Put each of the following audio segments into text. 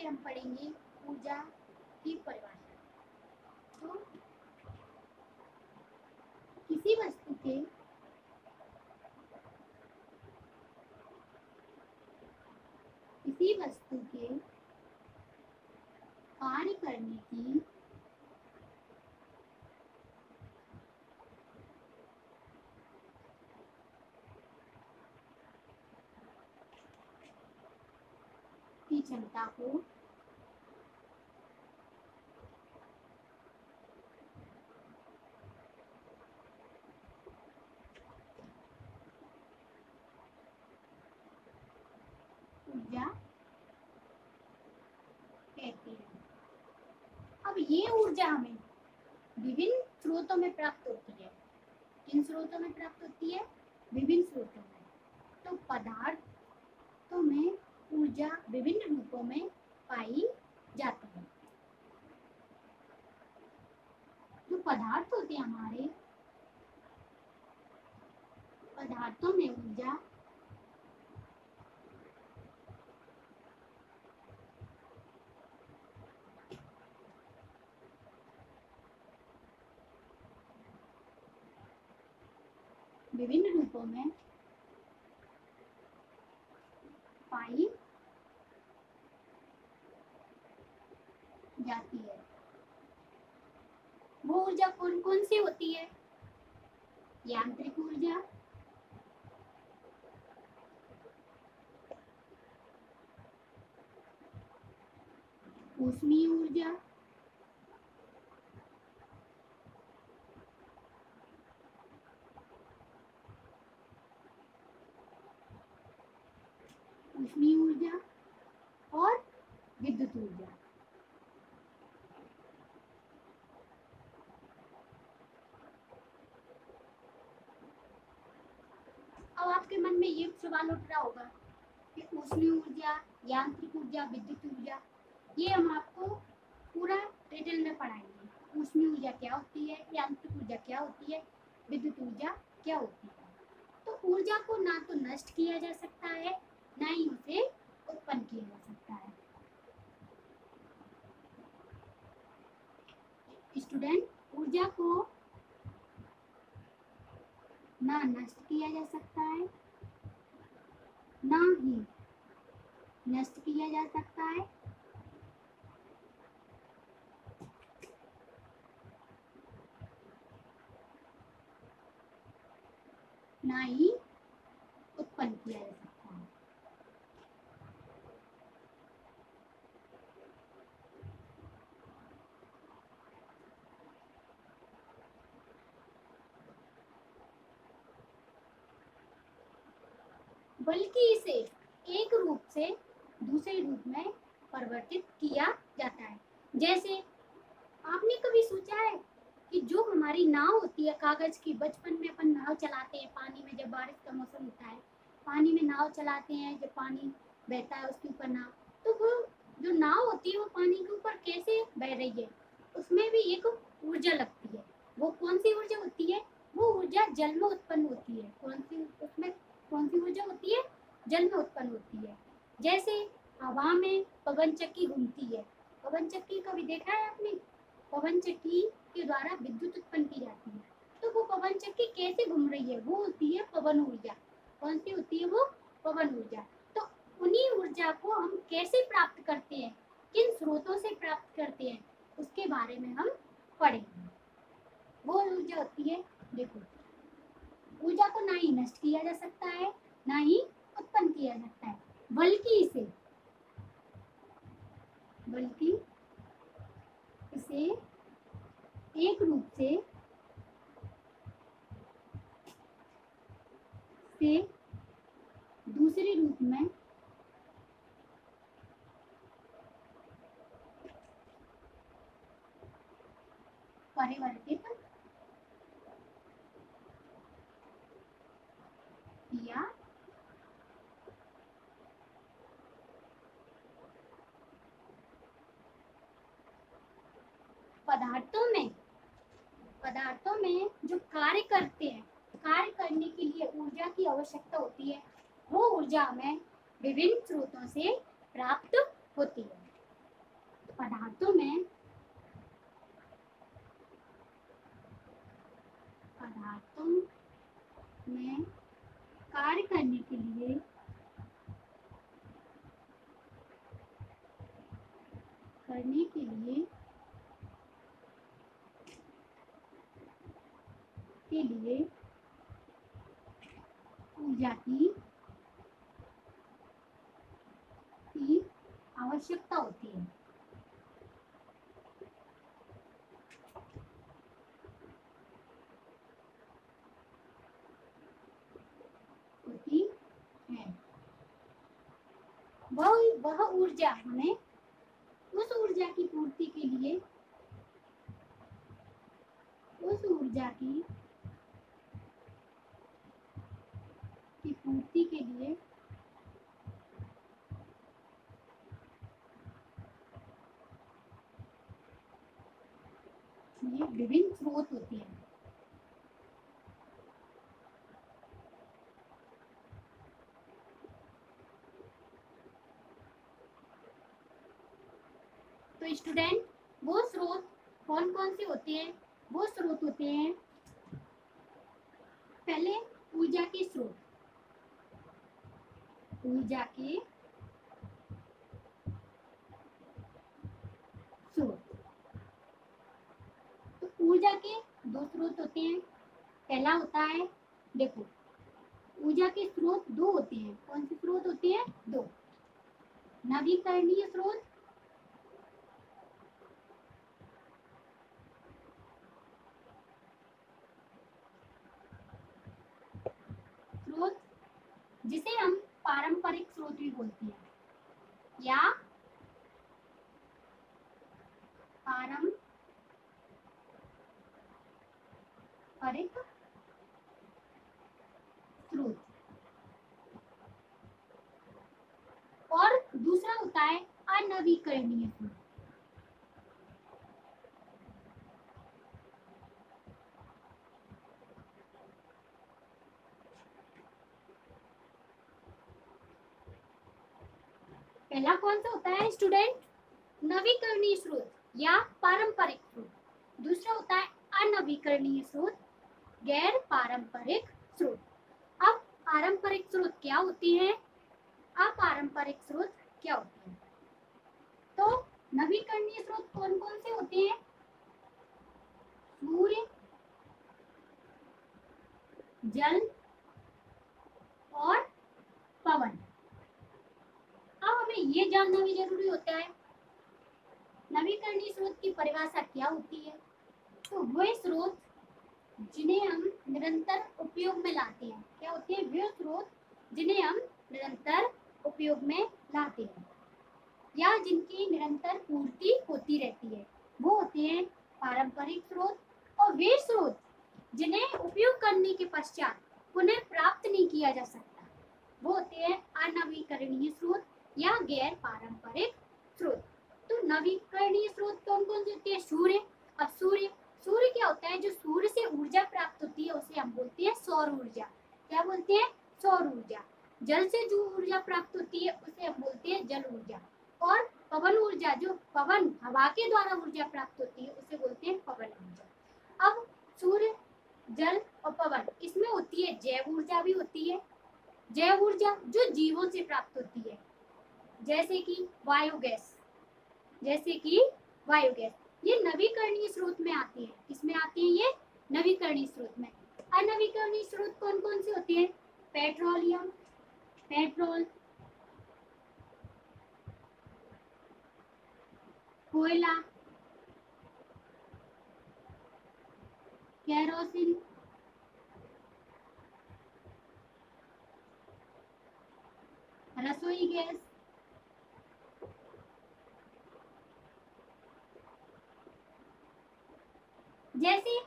हम पढ़ेंगे ऊर्जा की परिभाषा। तो किसी वस्तु के कार्य करने की क्षमता को ऊर्जा कहते हैं। अब ये ऊर्जा हमें विभिन्न स्रोतों में प्राप्त होती है। किन स्रोतों में प्राप्त होती है? विभिन्न स्रोतों में। तो पदार्थों में ऊर्जा विभिन्न रूपों में पाई जाती है। जो पदार्थ होते हैं हमारे, पदार्थों में ऊर्जा विभिन्न रूपों में पाई जाती है। वो ऊर्जा कौन कौन सी होती है? यांत्रिक ऊर्जा, ऊष्मीय ऊर्जा, और विद्युत ऊर्जा। अब आपके मन में ये सवाल उठ रहा होगा कि ऊष्मीय ऊर्जा, यांत्रिक ऊर्जा, विद्युत ऊर्जा, ये हम आपको पूरा डिटेल में पढ़ाएंगे। ऊष्मीय ऊर्जा क्या होती है, यांत्रिक ऊर्जा क्या होती है, विद्युत ऊर्जा क्या होती है। तो ऊर्जा को ना तो नष्ट किया जा सकता है, ना ही उसे उत्पन्न किया जा सकता है। स्टूडेंट, ऊर्जा को ना नष्ट किया जा सकता है, ना ही नष्ट किया जा सकता है, ना ही उत्पन्न किया जा सकता है। बल्कि इसे एक रूप से दूसरे रूप में परिवर्तित किया जाता है। जैसे आपने कभी सोचा है कि जो हमारी नाव होती है कागज की, बचपन में अपन नाव चलाते हैं पानी में, जब बारिश का मौसम होता है पानी में नाव चलाते हैं, जब पानी बहता है उसके ऊपर नाव, तो वो जो नाव होती है वो पानी के ऊपर कैसे बह रही है, उसमें भी एक ऊर्जा लगती है। वो कौन सी ऊर्जा होती है? वो ऊर्जा जल में उत्पन्न होती है। उसमें कौन सी ऊर्जा होती है? जल में उत्पन्न होती है। जैसे हवा में पवन चक्की घूमती है, पवन चक्की कभी देखा है आपने? पवन चक्की के द्वारा विद्युत उत्पन्न की जाती है। तो वो पवन चक्की कैसे घूम रही है? वो होती है पवन ऊर्जा। कौन सी होती है वो? पवन ऊर्जा। तो उन्हीं ऊर्जा को हम कैसे प्राप्त करते हैं, किन स्रोतों से प्राप्त करते हैं, उसके बारे में हम पढ़ेंगे। वो ऊर्जा होती है, देखो, ऊर्जा को ना ही नष्ट किया जा सकता है, ना ही उत्पन्न किया जा सकता है, बल्कि इसे एक रूप से दूसरे रूप में परिवर्तित किया पदार्थों में जो कार्य करते हैं, कार्य करने के लिए ऊर्जा की आवश्यकता होती है, वो ऊर्जा हमें विभिन्न स्रोतों से प्राप्त होती है। पदार्थों में कार्य करने के लिए ऊर्जा की आवश्यकता होती है। वह ऊर्जा हमें उस ऊर्जा की पूर्ति के लिए ये विभिन्न स्रोत होते हैं। तो स्टूडेंट, वो स्रोत कौन कौन से होते हैं? वो स्रोत होते हैं, पहले ऊर्जा के स्रोत। तो ऊर्जा के दो स्रोत होते हैं। पहला होता है, देखो, ऊर्जा के स्रोत दो होते हैं। कौन से स्रोत होते हैं? दो। नवीकरणीय स्रोत जिसे हम पारंपरिक स्रोत भी बोलते हैं, या पारंपरिक स्रोत। और दूसरा होता है अनवीकरणीय स्रोत। पहला कौन सा होता है स्टूडेंट? नवीकरणीय स्रोत या पारंपरिक स्रोत। दूसरा होता है अनवीकरणीय स्रोत, गैर पारंपरिक स्रोत। अब पारंपरिक स्रोत क्या होती है, अपारंपरिक स्रोत क्या होती है? तो नवीकरणीय स्रोत कौन कौन से होते हैं? सूर्य, जल और पवन। अब हमें ये जानना भी जरूरी होता है, नवीकरणीय स्रोत की परिभाषा क्या होती है? तो वे स्रोत जिन्हें हम निरंतर उपयोग में लाते हैं। क्या होते हैं? वे स्रोत जिन्हें हम निरंतर उपयोग में लाते हैं या जिनकी निरंतर पूर्ति होती रहती है, वो होते हैं पारंपरिक स्रोत। और वे स्रोत जिन्हें उपयोग करने के पश्चात पुनः प्राप्त नहीं किया जा सकता, वो होते हैं अनवीकरणीय स्रोत या गैर पारंपरिक स्रोत। तो नवीकरणीय स्रोत कौन कौन से होते हैं? सूर्य। अब सूर्य क्या होता है? जो सूर्य से ऊर्जा प्राप्त होती है उसे हम बोलते हैं सौर ऊर्जा। क्या बोलते हैं? सौर ऊर्जा। जल से जो ऊर्जा प्राप्त होती है उसे हम बोलते हैं जल ऊर्जा। और पवन ऊर्जा, जो पवन हवा के द्वारा ऊर्जा प्राप्त होती है उसे बोलते हैं पवन ऊर्जा। अब सूर्य, जल और पवन, इसमें होती है जैव ऊर्जा भी होती है। जैव ऊर्जा जो जीवों से प्राप्त होती है, जैसे कि बायोगैस, ये नवीकरणीय स्रोत में आती है। किसमें आती है ये? नवीकरणीय स्रोत में। अनवीकरणीय स्रोत कौन कौन से होते हैं? पेट्रोलियम, पेट्रोल, कोयला, केरोसिन, रसोई गैस, जैसे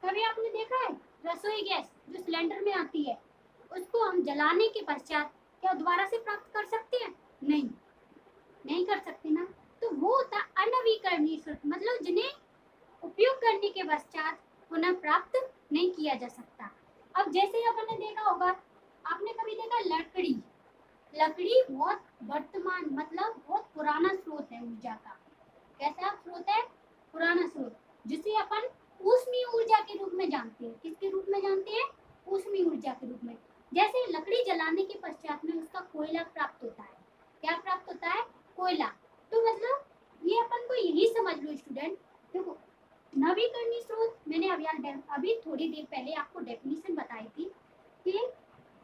कभी आपने देखा है रसोई गैस जो सिलेंडर में आती है, उसको हम जलाने के पश्चात क्या दोबारा से प्राप्त कर सकते हैं? नहीं कर सकते ना। तो वो होता है अनवीकरणीय स्रोत, मतलब जिन्हें उपयोग करने के पश्चात पुनः प्राप्त नहीं किया जा सकता। अब जैसे आपने देखा होगा, आपने कभी देखा लकड़ी बहुत वर्तमान, मतलब बहुत पुराना स्रोत है ऊर्जा का। कैसा स्रोत है? पुराना स्रोत, जिसे अपन ऊष्मीय ऊर्जा के रूप में जानते हैं। किसके रूप में जानते हैं? ऊष्मीय ऊर्जा के रूप में। जैसे लकड़ी जलाने के पश्चात में उसका कोयला प्राप्त होता है। क्या प्राप्त होता है? कोयला। तो मतलब ये अपन को यही समझ लो स्टूडेंट। देखो, नवीकरणीय स्रोत, मैंने अभी थोड़ी देर पहले आपको डेफिनेशन बताई थी कि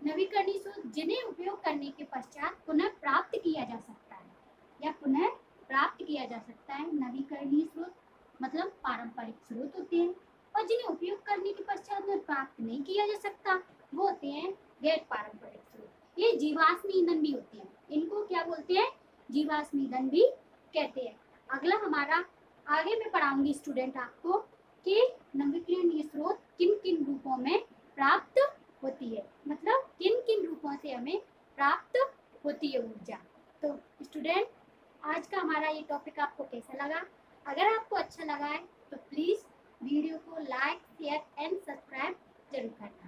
नवीकरणीय स्रोत जिन्हें उपयोग करने के पश्चात पुनः प्राप्त किया जा सकता है, या पुनः प्राप्त किया जा सकता है। नवीकरणीय स्रोत मतलब पारंपरिक स्रोत होते हैं, और जिन्हें उपयोग करने के पश्चात में प्राप्त नहीं किया जा सकता वो होते हैं गैर पारंपरिक स्रोत। ये जीवाश्म ईंधन भी होते हैं। इनको क्या बोलते हैं? जीवाश्म ईंधन भी कहते हैं। अगला हमारा, आगे मैं पढ़ाऊंगी स्टूडेंट आपको कि नवीकरणीय स्रोत किन किन रूपों में प्राप्त होती है, मतलब किन किन रूपों से हमें प्राप्त होती है ऊर्जा। तो स्टूडेंट, आज का हमारा ये टॉपिक आपको कैसा लगा? अगर आपको अच्छा लगा है तो प्लीज़ वीडियो को लाइक, शेयर एंड सब्सक्राइब जरूर करना।